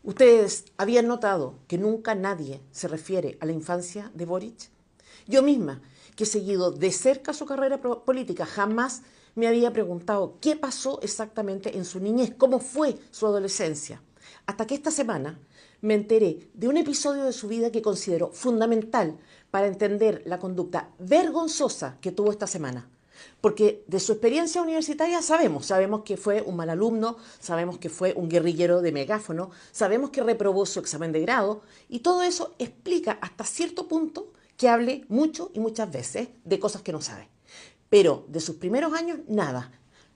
¿Ustedes habían notado que nunca nadie se refiere a la infancia de Boric? Yo misma, que he seguido de cerca su carrera política, jamás me había preguntado qué pasó exactamente en su niñez, cómo fue su adolescencia. Hasta que esta semana me enteré de un episodio de su vida que considero fundamental para entender la conducta vergonzosa que tuvo esta semana. Porque de su experiencia universitaria sabemos que fue un mal alumno, sabemos que fue un guerrillero de megáfono, sabemos que reprobó su examen de grado y todo eso explica hasta cierto punto que hable mucho y muchas veces de cosas que no sabe. Pero de sus primeros años, nada.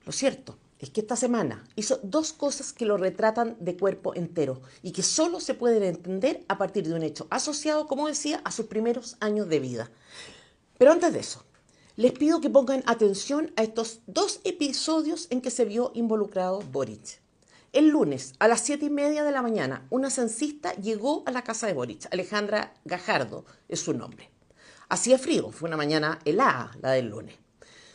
Lo cierto es que esta semana hizo dos cosas que lo retratan de cuerpo entero y que solo se pueden entender a partir de un hecho asociado, como decía, a sus primeros años de vida. Pero antes de eso, les pido que pongan atención a estos dos episodios en que se vio involucrado Boric. El lunes, a las 7:30 de la mañana, una censista llegó a la casa de Boric. Alejandra Gajardo es su nombre. Hacía frío, fue una mañana helada la del lunes.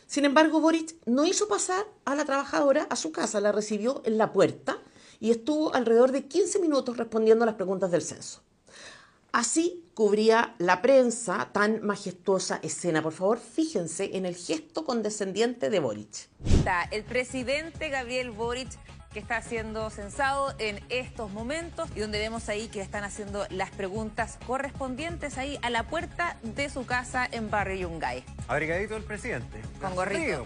Sin embargo, Boric no hizo pasar a la trabajadora a su casa, la recibió en la puerta y estuvo alrededor de 15 minutos respondiendo a las preguntas del censo. Así cubría la prensa tan majestuosa escena. Por favor, fíjense en el gesto condescendiente de Boric. Está el presidente Gabriel Boric, que está siendo censado en estos momentos y donde vemos ahí que están haciendo las preguntas correspondientes ahí a la puerta de su casa en Barrio Yungay. Abrigadito el presidente. Con gorrito. Frío,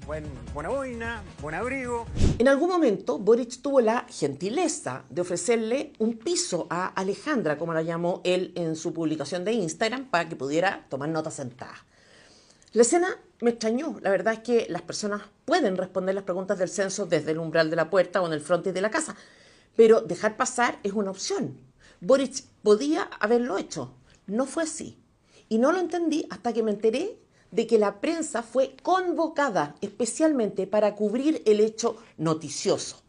pues, buena boina, buen abrigo. En algún momento, Boric tuvo la gentileza de ofrecerle un piso a Alejandra, como la llamó él en su publicación de Instagram, para que pudiera tomar nota sentada. La escena me extrañó. La verdad es que las personas pueden responder las preguntas del censo desde el umbral de la puerta o en el frontis de la casa, pero dejar pasar es una opción. Boric podía haberlo hecho. No fue así. Y no lo entendí hasta que me enteré de que la prensa fue convocada especialmente para cubrir el hecho noticioso.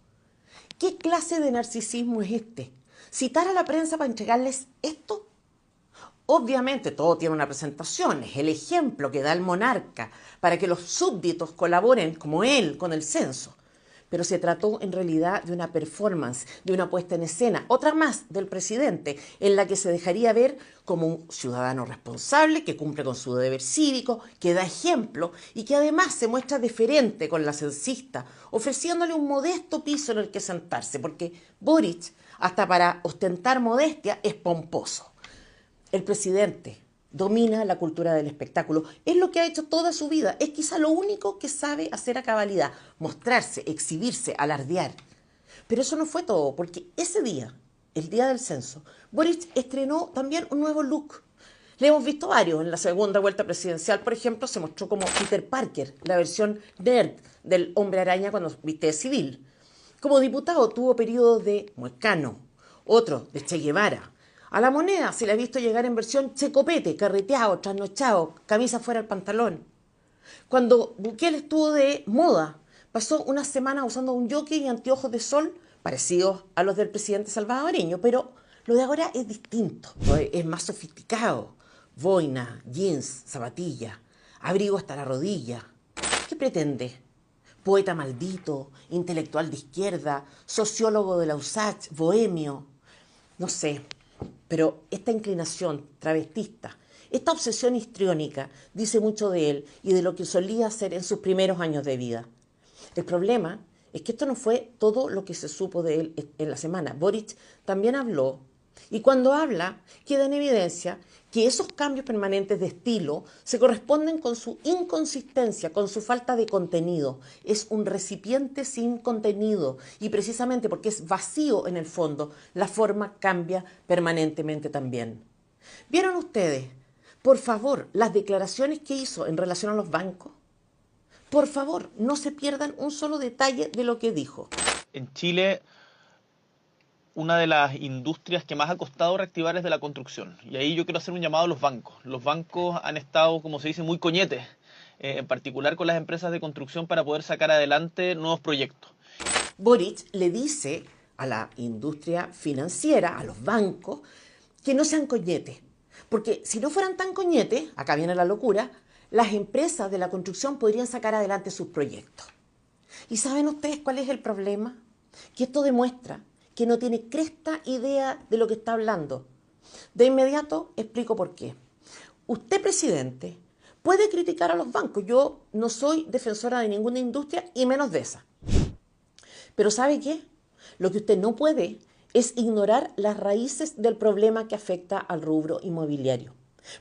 ¿Qué clase de narcisismo es este? ¿Citar a la prensa para entregarles esto? Obviamente todo tiene una presentación, es el ejemplo que da el monarca para que los súbditos colaboren como él con el censo. Pero se trató en realidad de una performance, de una puesta en escena, otra más del presidente, en la que se dejaría ver como un ciudadano responsable, que cumple con su deber cívico, que da ejemplo y que además se muestra deferente con la censista, ofreciéndole un modesto piso en el que sentarse, porque Boric, hasta para ostentar modestia, es pomposo. El presidente domina la cultura del espectáculo. Es lo que ha hecho toda su vida. Es quizá lo único que sabe hacer a cabalidad. Mostrarse, exhibirse, alardear. Pero eso no fue todo, porque ese día, el día del censo, Boric estrenó también un nuevo look. Le hemos visto varios. En la segunda vuelta presidencial, por ejemplo, se mostró como Peter Parker, la versión nerd del Hombre Araña cuando viste de civil. Como diputado tuvo periodos de Moicano, otro de Che Guevara. A la Moneda se le ha visto llegar en versión checopete, carreteado, trasnochado, camisa fuera del pantalón. Cuando Bukele estuvo de moda, pasó una semana usando un jockey y anteojos de sol parecidos a los del presidente salvadoreño, pero lo de ahora es distinto, es más sofisticado. Boina, jeans, zapatilla, abrigo hasta la rodilla. ¿Qué pretende? Poeta maldito, intelectual de izquierda, sociólogo de la USACH, bohemio. No sé. Pero esta inclinación travestista, esta obsesión histriónica, dice mucho de él y de lo que solía hacer en sus primeros años de vida. El problema es que esto no fue todo lo que se supo de él en la semana. Boric también habló, y cuando habla queda en evidencia que esos cambios permanentes de estilo se corresponden con su inconsistencia, con su falta de contenido. Es un recipiente sin contenido y precisamente porque es vacío en el fondo, la forma cambia permanentemente también. ¿Vieron ustedes, por favor, las declaraciones que hizo en relación a los bancos? Por favor, no se pierdan un solo detalle de lo que dijo. En Chile, una de las industrias que más ha costado reactivar es de la construcción. Y ahí yo quiero hacer un llamado a los bancos. Los bancos han estado, como se dice, muy coñetes, en particular con las empresas de construcción para poder sacar adelante nuevos proyectos. Boric le dice a la industria financiera, a los bancos, que no sean coñetes. Porque si no fueran tan coñetes, acá viene la locura, las empresas de la construcción podrían sacar adelante sus proyectos. ¿Y saben ustedes cuál es el problema? Que esto demuestra que no tiene cresta idea de lo que está hablando. De inmediato explico por qué. Usted, presidente, puede criticar a los bancos. Yo no soy defensora de ninguna industria y menos de esa. Pero ¿sabe qué? Lo que usted no puede es ignorar las raíces del problema que afecta al rubro inmobiliario.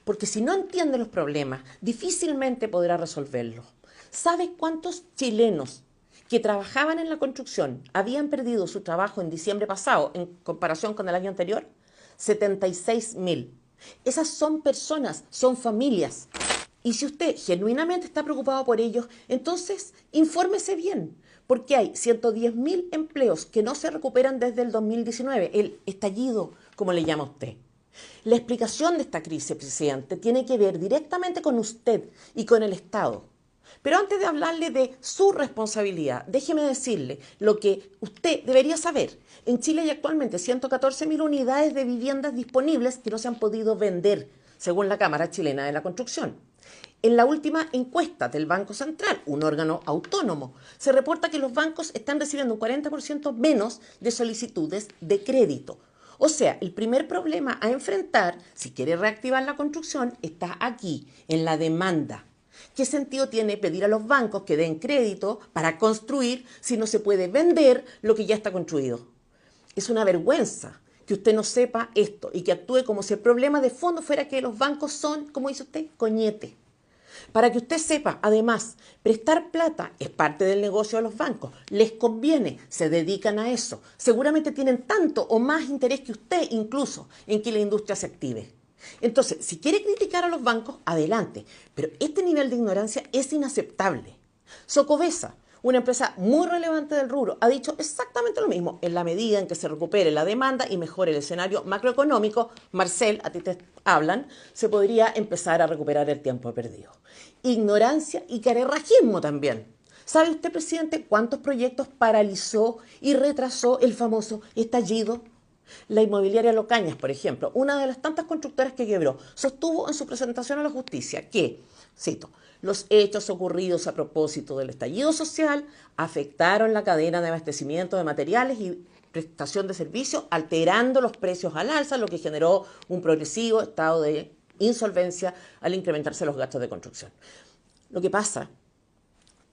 Porque si no entiende los problemas, difícilmente podrá resolverlos. ¿Sabe cuántos chilenos que trabajaban en la construcción habían perdido su trabajo en diciembre pasado en comparación con el año anterior? 76.000. Esas son personas, son familias. Y si usted genuinamente está preocupado por ellos, entonces infórmese bien, porque hay 110.000 empleos que no se recuperan desde el 2019, el estallido, como le llama usted. La explicación de esta crisis, presidente, tiene que ver directamente con usted y con el Estado. Pero antes de hablarle de su responsabilidad, déjeme decirle lo que usted debería saber. En Chile hay actualmente 114.000 unidades de viviendas disponibles que no se han podido vender, según la Cámara Chilena de la Construcción. En la última encuesta del Banco Central, un órgano autónomo, se reporta que los bancos están recibiendo un 40% menos de solicitudes de crédito. O sea, el primer problema a enfrentar, si quiere reactivar la construcción, está aquí, en la demanda. ¿Qué sentido tiene pedir a los bancos que den crédito para construir si no se puede vender lo que ya está construido? Es una vergüenza que usted no sepa esto y que actúe como si el problema de fondo fuera que los bancos son, como dice usted, coñete. Para que usted sepa, además, prestar plata es parte del negocio de los bancos. Les conviene, se dedican a eso. Seguramente tienen tanto o más interés que usted incluso en que la industria se active. Entonces, si quiere criticar a los bancos, adelante. Pero este nivel de ignorancia es inaceptable. Socobesa, una empresa muy relevante del rubro, ha dicho exactamente lo mismo. En la medida en que se recupere la demanda y mejore el escenario macroeconómico, Marcel, a ti te hablan, se podría empezar a recuperar el tiempo perdido. Ignorancia y carerrajismo también. ¿Sabe usted, presidente, cuántos proyectos paralizó y retrasó el famoso estallido? La inmobiliaria Locañas, por ejemplo, una de las tantas constructoras que quebró, sostuvo en su presentación a la justicia que, cito, los hechos ocurridos a propósito del estallido social afectaron la cadena de abastecimiento de materiales y prestación de servicios, alterando los precios al alza, lo que generó un progresivo estado de insolvencia al incrementarse los gastos de construcción. Lo que pasa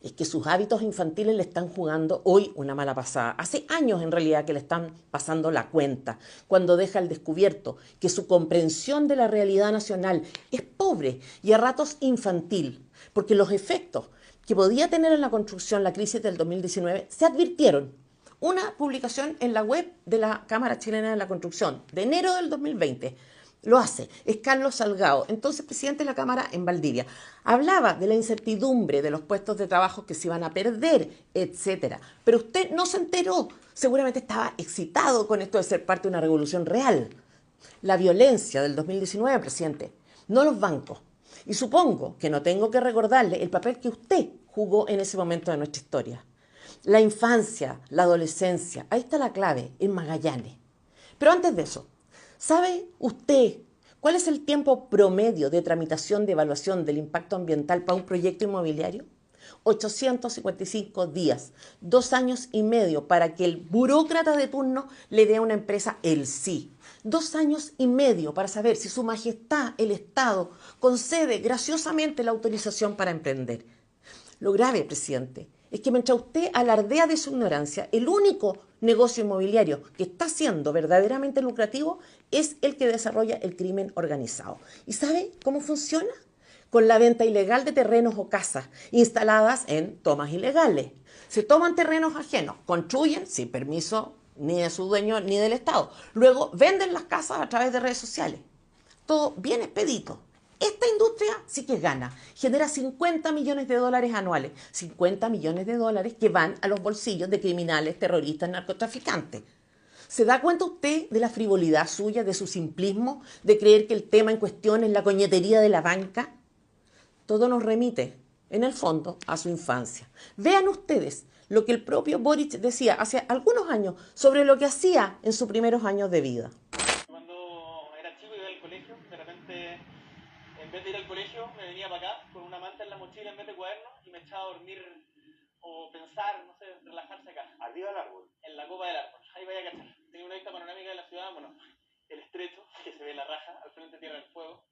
es que sus hábitos infantiles le están jugando hoy una mala pasada. Hace años en realidad que le están pasando la cuenta, cuando deja al descubierto que su comprensión de la realidad nacional es pobre y a ratos infantil, porque los efectos que podía tener en la construcción la crisis del 2019 se advirtieron. Una publicación en la web de la Cámara Chilena de la Construcción de enero del 2020 lo hace, es Carlos Salgado, entonces presidente de la Cámara en Valdivia. Hablaba de la incertidumbre de los puestos de trabajo que se iban a perder, etcétera. Pero usted no se enteró, seguramente estaba excitado con esto de ser parte de una revolución real. La violencia del 2019, presidente, no los bancos. Y supongo que no tengo que recordarle el papel que usted jugó en ese momento de nuestra historia. La infancia, la adolescencia, ahí está la clave, en Magallanes. Pero antes de eso, ¿sabe usted cuál es el tiempo promedio de tramitación de evaluación del impacto ambiental para un proyecto inmobiliario? 855 días, 2 años y medio para que el burócrata de turno le dé a una empresa el sí. 2 años y medio para saber si su majestad, el Estado, concede graciosamente la autorización para emprender. Lo grave, presidente, es que mientras usted alardea de su ignorancia, el único negocio inmobiliario que está siendo verdaderamente lucrativo es el que desarrolla el crimen organizado. ¿Y sabe cómo funciona? Con la venta ilegal de terrenos o casas instaladas en tomas ilegales. Se toman terrenos ajenos, construyen sin permiso ni de su dueño ni del Estado. Luego venden las casas a través de redes sociales. Todo bien expedito. Esta industria sí que gana, genera 50 millones de dólares anuales, 50 millones de dólares que van a los bolsillos de criminales, terroristas, narcotraficantes. ¿Se da cuenta usted de la frivolidad suya, de su simplismo, de creer que el tema en cuestión es la coñetería de la banca? Todo nos remite, en el fondo, a su infancia. Vean ustedes lo que el propio Boric decía hace algunos años sobre lo que hacía en sus primeros años de vida. Cuando era chico iba al colegio, de repente, en vez de ir al colegio, me venía para acá con una manta en la mochila en vez de cuadernos y me echaba a dormir o pensar, no sé, relajarse acá. Arriba del árbol. En la copa del árbol. ahí vaya a cachar. Tiene una vista panorámica de la ciudad, bueno, el estrecho, que se ve la raja, al frente Tierra del Fuego.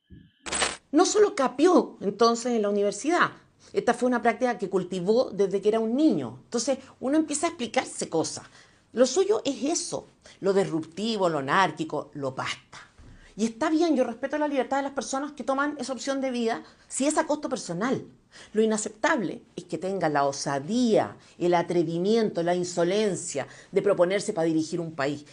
No solo capió entonces en la universidad, esta fue una práctica que cultivó desde que era un niño. Entonces uno empieza a explicarse cosas. Lo suyo es eso, lo disruptivo, lo anárquico, lo basta. Y está bien, yo respeto la libertad de las personas que toman esa opción de vida si es a costo personal. Lo inaceptable es que tenga la osadía, el atrevimiento, la insolencia de proponerse para dirigir un país.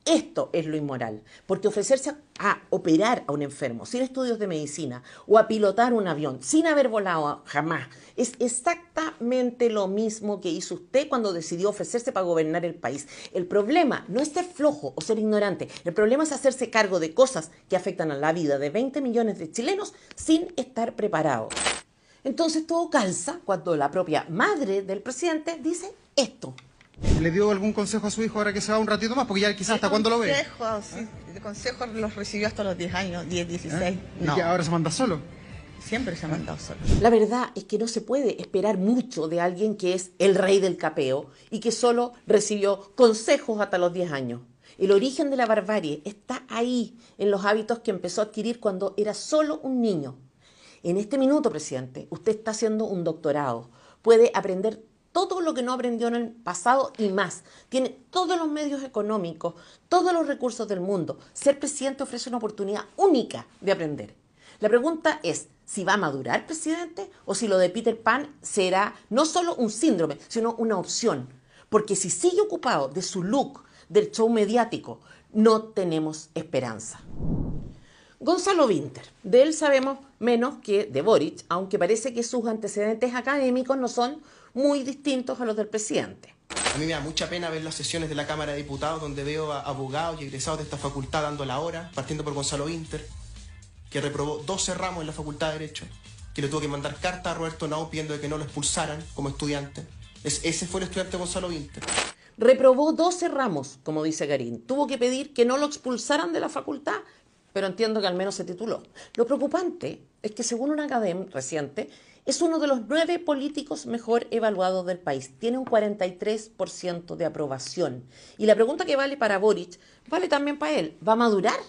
Esto es lo inmoral, porque ofrecerse a operar a un enfermo sin estudios de medicina o a pilotar un avión sin haber volado jamás es exactamente lo mismo que hizo usted cuando decidió ofrecerse para gobernar el país. El problema no es ser flojo o ser ignorante, el problema es hacerse cargo de cosas que afectan a la vida de 20 millones de chilenos sin estar preparado. Entonces todo calza cuando la propia madre del presidente dice esto. ¿Le dio algún consejo a su hijo ahora que se va un ratito más? Porque ya quizás hasta cuándo lo ve. Consejos los recibió hasta los 10 años, 10, 16. No, ¿Y que ahora se manda solo? siempre se ha mandado solo. La verdad es que no se puede esperar mucho de alguien que es el rey del capeo y que solo recibió consejos hasta los 10 años. El origen de la barbarie está ahí, en los hábitos que empezó a adquirir cuando era solo un niño. En este minuto, presidente, usted está haciendo un doctorado. Puede aprender todo lo que no aprendió en el pasado y más. Tiene todos los medios económicos, todos los recursos del mundo. Ser presidente ofrece una oportunidad única de aprender. La pregunta es si va a madurar, presidente, o si lo de Peter Pan será no solo un síndrome, sino una opción. Porque si sigue ocupado de su look, del show mediático, no tenemos esperanza. Gonzalo Vinter, de él sabemos menos que de Boric, aunque parece que sus antecedentes académicos no son muy distintos a los del presidente. A mí me da mucha pena ver las sesiones de la Cámara de Diputados donde veo a abogados y egresados de esta facultad dando la hora, partiendo por Gonzalo Vinter, que reprobó 12 ramos en la Facultad de Derecho, que le tuvo que mandar carta a Roberto Naum pidiendo que no lo expulsaran como estudiante. Ese fue el estudiante Gonzalo Vinter. Reprobó 12 ramos, como dice Garín. Tuvo que pedir que no lo expulsaran de la facultad, pero entiendo que al menos se tituló. Lo preocupante es que según una academia reciente, es uno de los 9 políticos mejor evaluados del país. Tiene un 43% de aprobación. Y la pregunta que vale para Boric, vale también para él. ¿Va a madurar?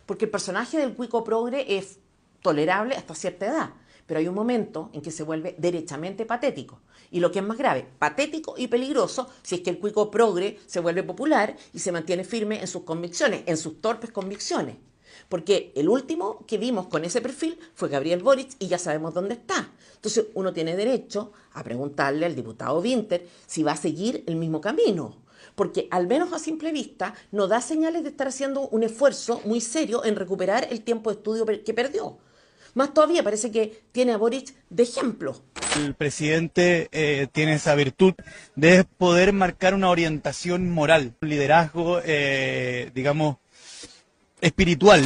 Porque el personaje del cuico progre es tolerable hasta cierta edad. Pero hay un momento en que se vuelve derechamente patético. Y lo que es más grave, patético y peligroso si es que el cuico progre se vuelve popular y se mantiene firme en sus convicciones, en sus torpes convicciones. Porque el último que vimos con ese perfil fue Gabriel Boric y ya sabemos dónde está. Entonces uno tiene derecho a preguntarle al diputado Vinter si va a seguir el mismo camino. Porque al menos a simple vista no da señales de estar haciendo un esfuerzo muy serio en recuperar el tiempo de estudio que perdió. Más todavía parece que tiene a Boric de ejemplo. El presidente tiene esa virtud de poder marcar una orientación moral, un liderazgo, digamos, espiritual.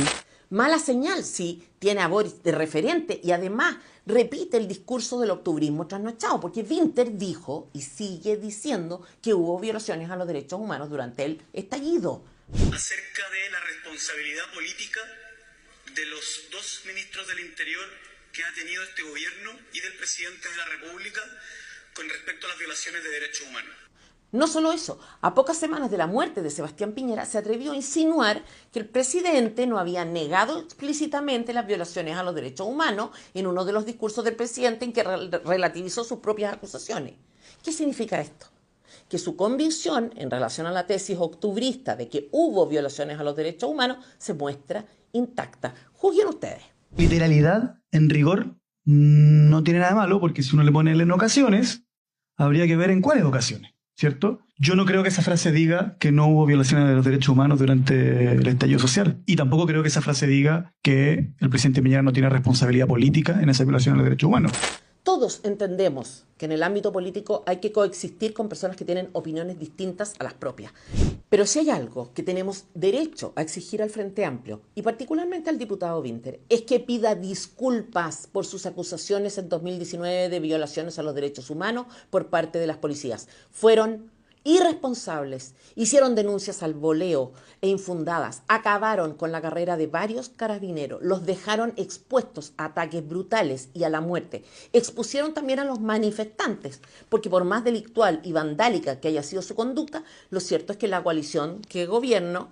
Mala señal si tiene a Boric de referente y además repite el discurso del octubrismo trasnochado, porque Vinter dijo y sigue diciendo que hubo violaciones a los derechos humanos durante el estallido. Acerca de la responsabilidad política de los 2 ministros del Interior que ha tenido este gobierno y del presidente de la República con respecto a las violaciones de derechos humanos. No solo eso, a pocas semanas de la muerte de Sebastián Piñera se atrevió a insinuar que el presidente no había negado explícitamente las violaciones a los derechos humanos en uno de los discursos del presidente en que relativizó sus propias acusaciones. ¿Qué significa esto? Que su convicción en relación a la tesis octubrista de que hubo violaciones a los derechos humanos se muestra intacta. Juzguen ustedes. Literalidad, en rigor, no tiene nada de malo, porque si uno le pone en ocasiones, habría que ver en cuáles ocasiones, ¿cierto? Yo no creo que esa frase diga que no hubo violaciones de los derechos humanos durante el estallido social. Y tampoco creo que esa frase diga que el presidente Piñera no tiene responsabilidad política en esa violación de los derechos humanos. Todos entendemos que en el ámbito político hay que coexistir con personas que tienen opiniones distintas a las propias. Pero si hay algo que tenemos derecho a exigir al Frente Amplio, y particularmente al diputado Vinter, es que pida disculpas por sus acusaciones en 2019 de violaciones a los derechos humanos por parte de las policías. Fueron irresponsables, hicieron denuncias al voleo e infundadas, acabaron con la carrera de varios carabineros, los dejaron expuestos a ataques brutales y a la muerte, expusieron también a los manifestantes, porque por más delictual y vandálica que haya sido su conducta, lo cierto es que la coalición que gobierna